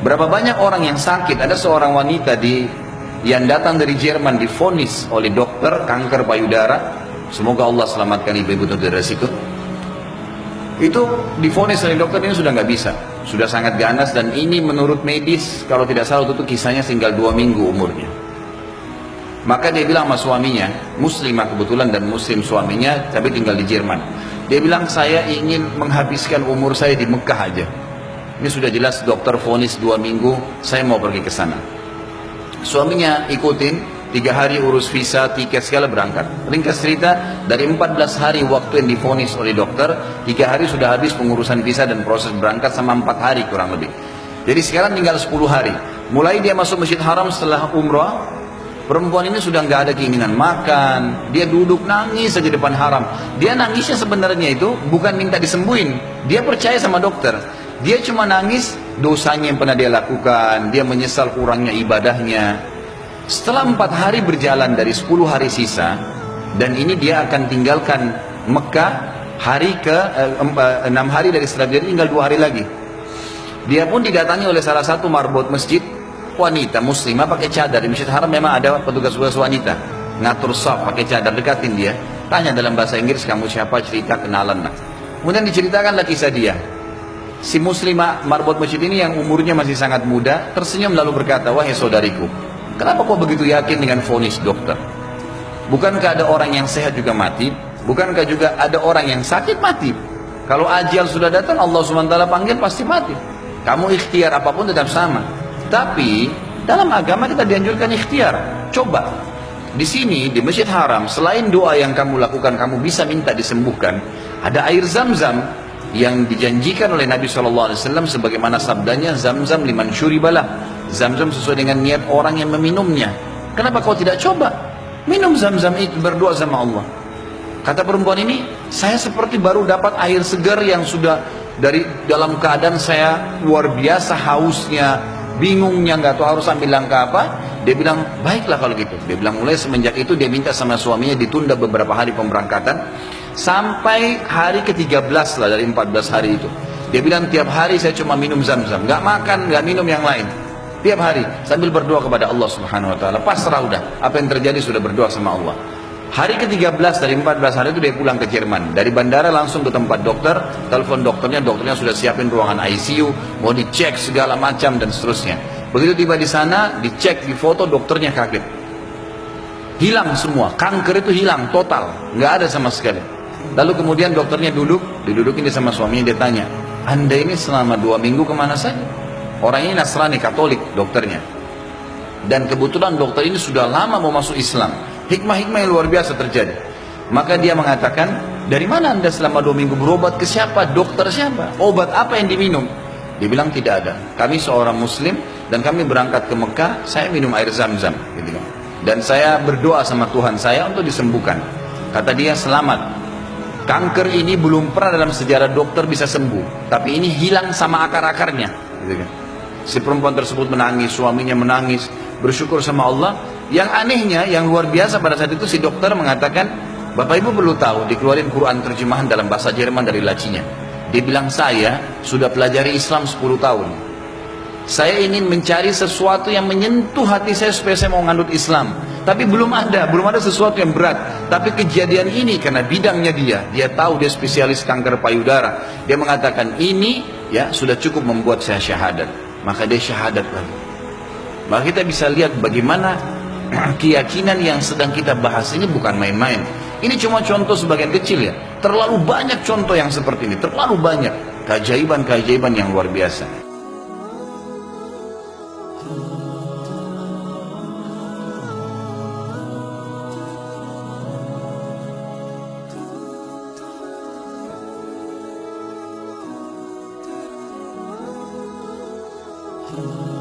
Berapa banyak orang yang sakit, ada seorang wanita yang datang dari Jerman divonis oleh dokter kanker payudara, semoga Allah selamatkan ibu-ibu dari resiko. Itu divonis oleh dokter, ini sudah nggak bisa, sudah sangat ganas, dan ini menurut medis kalau tidak salah itu kisahnya tinggal 2 minggu umurnya. Maka dia bilang sama suaminya, muslimah kebetulan dan muslim suaminya, tapi tinggal di Jerman. Dia bilang, saya ingin menghabiskan umur saya di Mekah aja. Ini sudah jelas dokter vonis 2 minggu, saya mau pergi ke sana. Suaminya ikutin, 3 hari urus visa, tiket segala, berangkat. Ringkas cerita, dari 14 hari waktu yang divonis oleh dokter, 3 hari sudah habis pengurusan visa dan proses berangkat, sama 4 hari kurang lebih. Jadi sekarang tinggal 10 hari. Mulai dia masuk Masjid Haram setelah umrah, perempuan ini sudah nggak ada keinginan makan, dia duduk nangis saja depan haram. Dia nangisnya sebenarnya itu bukan minta disembuhin, dia percaya sama dokter. Dia cuma nangis dosanya yang pernah dia lakukan, dia menyesal kurangnya ibadahnya. Setelah 4 hari berjalan dari 10 hari sisa, dan ini dia akan tinggalkan Mekah hari ke 6 hari dari setelah, jadi tinggal 2 hari lagi. Dia pun didatangi oleh salah satu marbot masjid, wanita muslimah pakai cadar. Di Masjid Haram memang ada petugas-petugas wanita ngatur saf pakai cadar, dekatin dia, tanya dalam bahasa Inggris, kamu siapa, cerita, kenalan lah. Kemudian diceritakanlah kisah dia. Si muslimah marbot masjid ini yang umurnya masih sangat muda tersenyum lalu berkata, wahai saudariku, kenapa kau begitu yakin dengan vonis dokter? Bukankah ada orang yang sehat juga mati? Bukankah juga ada orang yang sakit mati? Kalau ajal sudah datang, Allah SWT panggil pasti mati. Kamu ikhtiar apapun tetap sama. Tapi dalam agama kita dianjurkan ikhtiar. Coba di sini di Masjid Haram, selain doa yang kamu lakukan, kamu bisa minta disembuhkan. Ada air Zam-Zam yang dijanjikan oleh Nabi SAW, sebagaimana sabdanya, Zam-Zam liman syuribalah. Zam-Zam sesuai dengan niat orang yang meminumnya. Kenapa kau tidak coba minum Zam-Zam itu, berdoa sama Allah? Kata perempuan ini, saya seperti baru dapat air segar yang sudah dari dalam keadaan saya luar biasa hausnya, bingungnya, nggak tahu harus ambil langkah apa. Dia bilang, baiklah kalau gitu. Dia bilang, mulai semenjak itu dia minta sama suaminya ditunda beberapa hari pemberangkatan sampai hari ke-13 lah dari 14 hari itu. Dia bilang, tiap hari saya cuma minum Zam-Zam, nggak makan, nggak minum yang lain, tiap hari sambil berdoa kepada Allah Subhanahu Wa Taala. Pasrah udah, apa yang terjadi sudah berdoa sama Allah. Hari ke-13 dari 14 hari itu dia pulang ke Jerman. Dari bandara langsung ke tempat dokter, telepon dokternya sudah siapin ruangan ICU, mau dicek segala macam dan seterusnya. Begitu tiba di sana, dicek, di foto, dokternya kaget. Hilang semua, kanker itu hilang total, nggak ada sama sekali. Lalu kemudian dokternya didudukin dia sama suaminya, dia tanya, Anda ini selama 2 minggu kemana saja? Orang ini Nasrani, Katolik dokternya. Dan kebetulan dokter ini sudah lama mau masuk Islam. Hikmah-hikmah yang luar biasa terjadi. Maka dia mengatakan, dari mana Anda selama 2 minggu, berobat ke siapa, dokter siapa, obat apa yang diminum? Dia bilang, tidak ada, kami seorang muslim dan kami berangkat ke Mekah, saya minum air Zam-Zam gitu. Dan saya berdoa sama Tuhan saya untuk disembuhkan. Kata dia, selamat, kanker ini belum pernah dalam sejarah dokter bisa sembuh, tapi ini hilang sama akar-akarnya gitu. Si perempuan tersebut menangis, suaminya menangis, bersyukur sama Allah. Yang anehnya, yang luar biasa pada saat itu, si dokter mengatakan, Bapak Ibu perlu tahu, dikeluarin Quran terjemahan dalam bahasa Jerman dari lacinya. Dia bilang, saya sudah pelajari Islam 10 tahun. Saya ingin mencari sesuatu yang menyentuh hati saya supaya saya mau nganut Islam. Tapi belum ada sesuatu yang berat. Tapi kejadian ini karena bidangnya dia tahu, dia spesialis kanker payudara. Dia mengatakan, ini ya sudah cukup membuat saya syahadat. Maka dia syahadat lagi. Maka kita bisa lihat bagaimana keyakinan yang sedang kita bahas ini bukan main-main. Ini cuma contoh sebagian kecil ya. Terlalu banyak contoh yang seperti ini, terlalu banyak keajaiban-keajaiban yang luar biasa. Oh